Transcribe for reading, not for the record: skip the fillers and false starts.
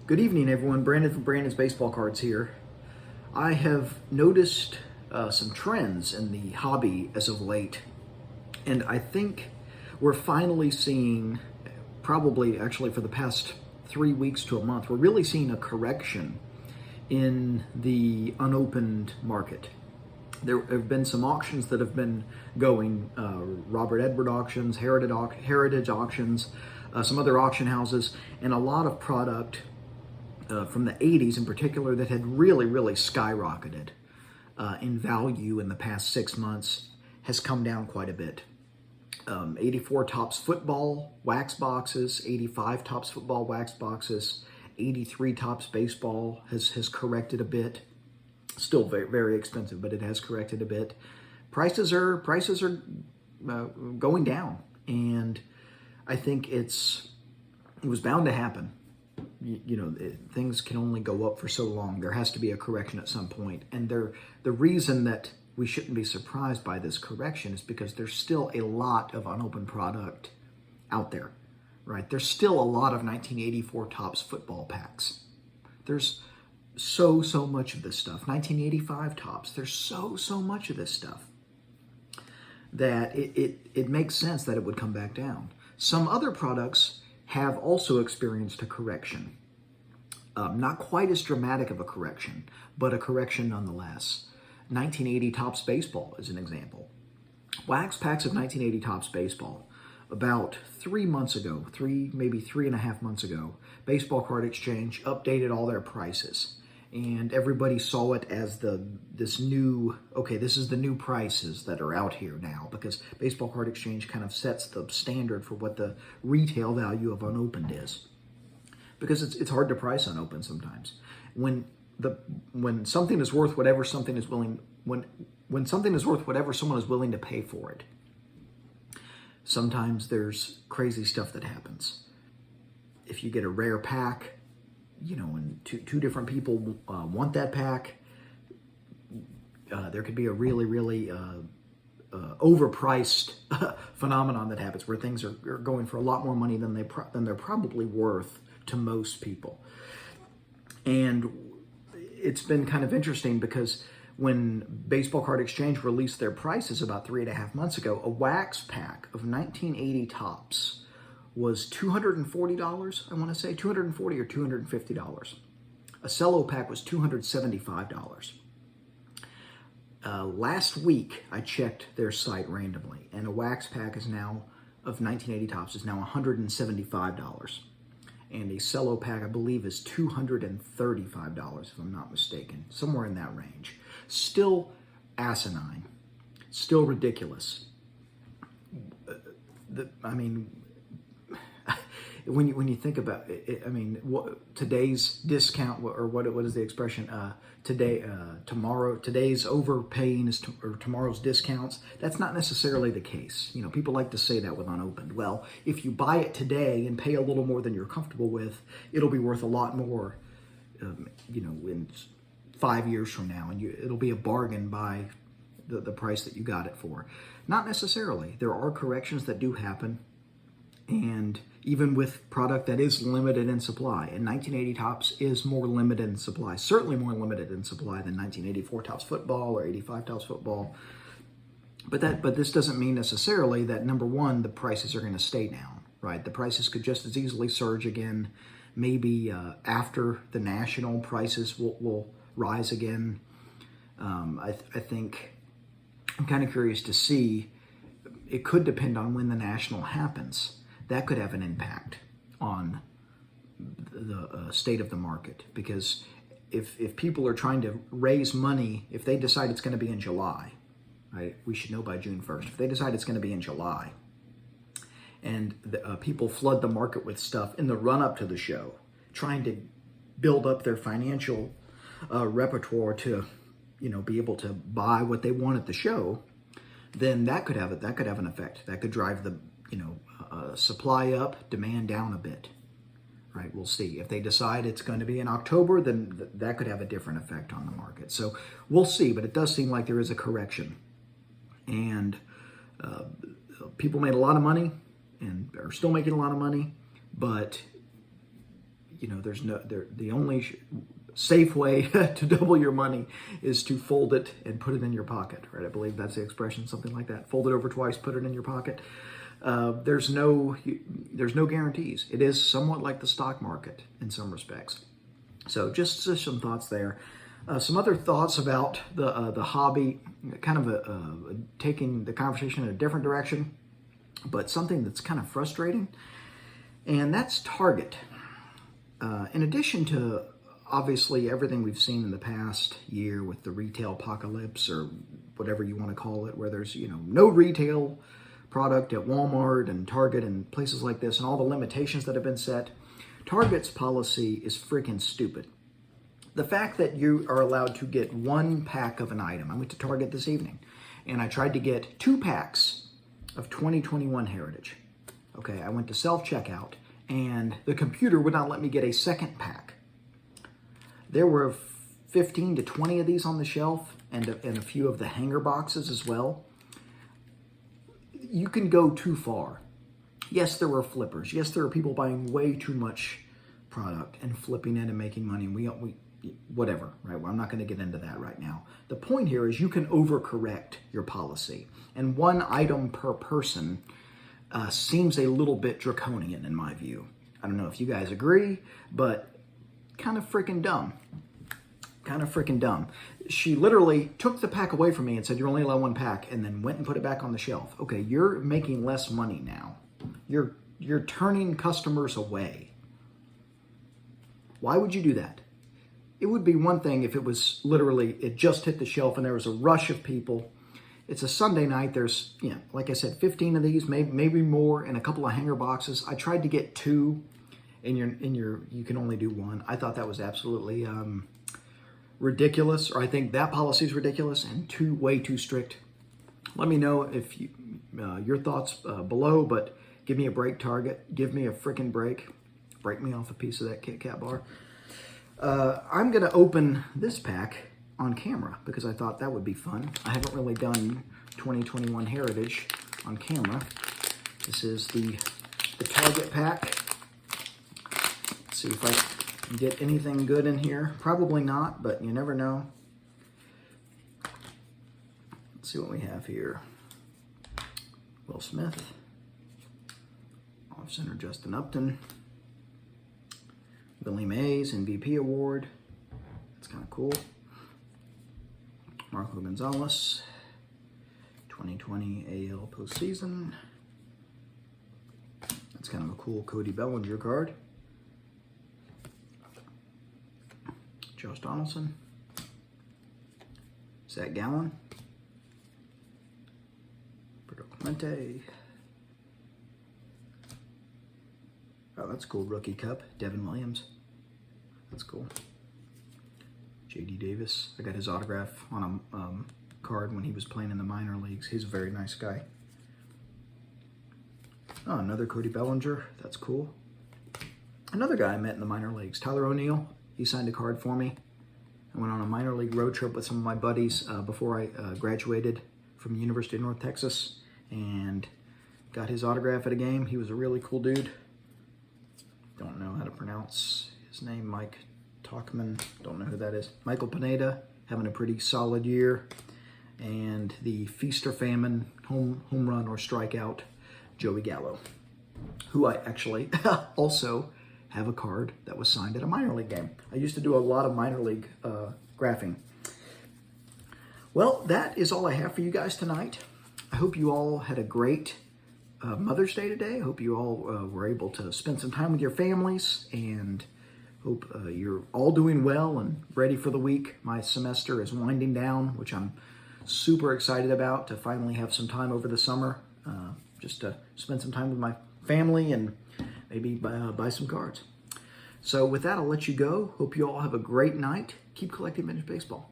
Good evening, everyone. Brandon from Brandon's Baseball Cards here. I have noticed some trends in the hobby as of late, and I think we're finally seeing, probably actually for the past 3 weeks to a month, we're really seeing a correction in the unopened market. There have been some auctions that have been going, Robert Edward auctions, Heritage auctions, some other auction houses, and a lot of product from the 80s in particular that had really skyrocketed in value in the past 6 months has come down quite a bit. 84 Topps football wax boxes, 85 Topps football wax boxes, 83 Topps baseball has corrected a bit. Still very expensive, but it has corrected a bit. Prices are going down, and I think it was bound to happen. Things can only go up for so long. There has to be a correction at some point. And the reason that we shouldn't be surprised by this correction is because there's still a lot of unopened product out there, right? There's still a lot of 1984 Topps football packs. There's so much of this stuff. 1985 Topps, there's so much of this stuff that it makes sense that it would come back down. Some other products have also experienced a correction. Not quite as dramatic of a correction, but a correction nonetheless. 1980 Topps baseball is an example. Wax packs of 1980 Topps baseball. About 3 months ago, maybe 3.5 months ago, Baseball Card Exchange updated all their prices. And everybody saw it as this is the new prices that are out here now, because Baseball Card Exchange kind of sets the standard for what the retail value of unopened is. Because it's hard to price unopened sometimes. When something is worth whatever something is willing, when something is worth whatever someone is willing to pay for it, sometimes there's crazy stuff that happens. If you get a rare pack, and two different people want that pack, there could be a really overpriced phenomenon that happens where things are going for a lot more money than they're probably worth to most people. And it's been kind of interesting because when Baseball Card Exchange released their prices about 3.5 months ago, a wax pack of 1980 Topps was $240, I want to say, $240 or $250. A cello pack was $275. Last week, I checked their site randomly, and a wax pack of 1980 Topps is now $175. And a cello pack, I believe, is $235, if I'm not mistaken, somewhere in that range. Still asinine, still ridiculous. When you think about it, today's discount, or what is the expression? Today's overpaying or tomorrow's discounts. That's not necessarily the case. People like to say that with unopened. Well, if you buy it today and pay a little more than you're comfortable with, it'll be worth a lot more, in 5 years from now, and it'll be a bargain by the price that you got it for. Not necessarily. There are corrections that do happen. And even with product that is limited in supply, and 1980 Topps is more limited in supply, certainly more limited in supply than 1984 Topps football or 85 Topps football. But this doesn't mean necessarily that, number one, the prices are going to stay down, right? The prices could just as easily surge again. Maybe after the national prices will rise again. I think I'm kind of curious to see. It could depend on when the national happens. That could have an impact on the state of the market, because if people are trying to raise money, if they decide it's going to be in July, right? We should know by June 1st. If they decide it's going to be in July, and people flood the market with stuff in the run-up to the show, trying to build up their financial repertoire to, be able to buy what they want at the show, then that could have an effect. That could drive the supply up, demand down a bit, right? We'll see. If they decide it's going to be in October, then that could have a different effect on the market. So we'll see, but it does seem like there is a correction. And people made a lot of money and are still making a lot of money, but the only safe way to double your money is to fold it and put it in your pocket, right? I believe that's the expression, something like that. Fold it over twice, put it in your pocket. There's no guarantees. It is somewhat like the stock market in some respects. So just some thoughts there. Some other thoughts about the hobby, kind of taking the conversation in a different direction, but something that's kind of frustrating, and that's Target. In addition to obviously everything we've seen in the past year with the retail apocalypse, or whatever you want to call it, where there's no retail product at Walmart and Target and places like this, and all the limitations that have been set, Target's policy is freaking stupid. The fact that you are allowed to get one pack of an item. I went to Target this evening and I tried to get 2 packs of 2021 Heritage. Okay, I went to self-checkout and the computer would not let me get a second pack. There were 15 to 20 of these on the shelf and a few of the hanger boxes as well. You can go too far. Yes, there were flippers. Yes, there are people buying way too much product and flipping it and making money. We whatever, right? Well, I'm not going to get into that right now. The point here is you can overcorrect your policy. And 1 item per person seems a little bit draconian in my view. I don't know if you guys agree, but kind of freaking dumb. Kind of freaking dumb. She literally took the pack away from me and said, you're only allowed 1 pack, and then went and put it back on the shelf. Okay, you're making less money now. You're turning customers away. Why would you do that? It would be one thing if it was literally, it just hit the shelf and there was a rush of people. It's a Sunday night. There's, like I said, 15 of these, maybe more, and a couple of hanger boxes. I tried to get 2, and you can only do 1. I thought that was absolutely ridiculous, or I think that policy is ridiculous and way too strict. Let me know if your thoughts below, but give me a break, Target. Give me a freaking break. Break me off a piece of that Kit Kat bar. I'm going to open this pack on camera because I thought that would be fun. I haven't really done 2021 Heritage on camera. This is the Target pack. Let's see if I can get anything good in here. Probably not, but you never know. Let's see what we have here. Will Smith. Off center Justin Upton. Billy Mays MVP Award. That's kind of cool. Marco Gonzalez. 2020 AL postseason. That's kind of a cool Cody Bellinger card. Josh Donaldson. Zach Gallen. Berto Clemente. Oh, that's cool. Rookie Cup. Devin Williams. That's cool. J.D. Davis. I got his autograph on a card when he was playing in the minor leagues. He's a very nice guy. Oh, another Cody Bellinger. That's cool. Another guy I met in the minor leagues, Tyler O'Neill. He signed a card for me. I went on a minor league road trip with some of my buddies before I graduated from the University of North Texas and got his autograph at a game. He was a really cool dude. Don't know how to pronounce his name. Mike Talkman. Don't know who that is. Michael Pineda, having a pretty solid year. And the feast or famine, home run or strikeout, Joey Gallo, who I actually also have a card that was signed at a minor league game. I used to do a lot of minor league graphing. Well, that is all I have for you guys tonight. I hope you all had a great Mother's Day today. I hope you all were able to spend some time with your families, and hope you're all doing well and ready for the week. My semester is winding down, which I'm super excited about, to finally have some time over the summer, just to spend some time with my family and maybe buy some cards. So with that, I'll let you go. Hope you all have a great night. Keep collecting vintage baseball.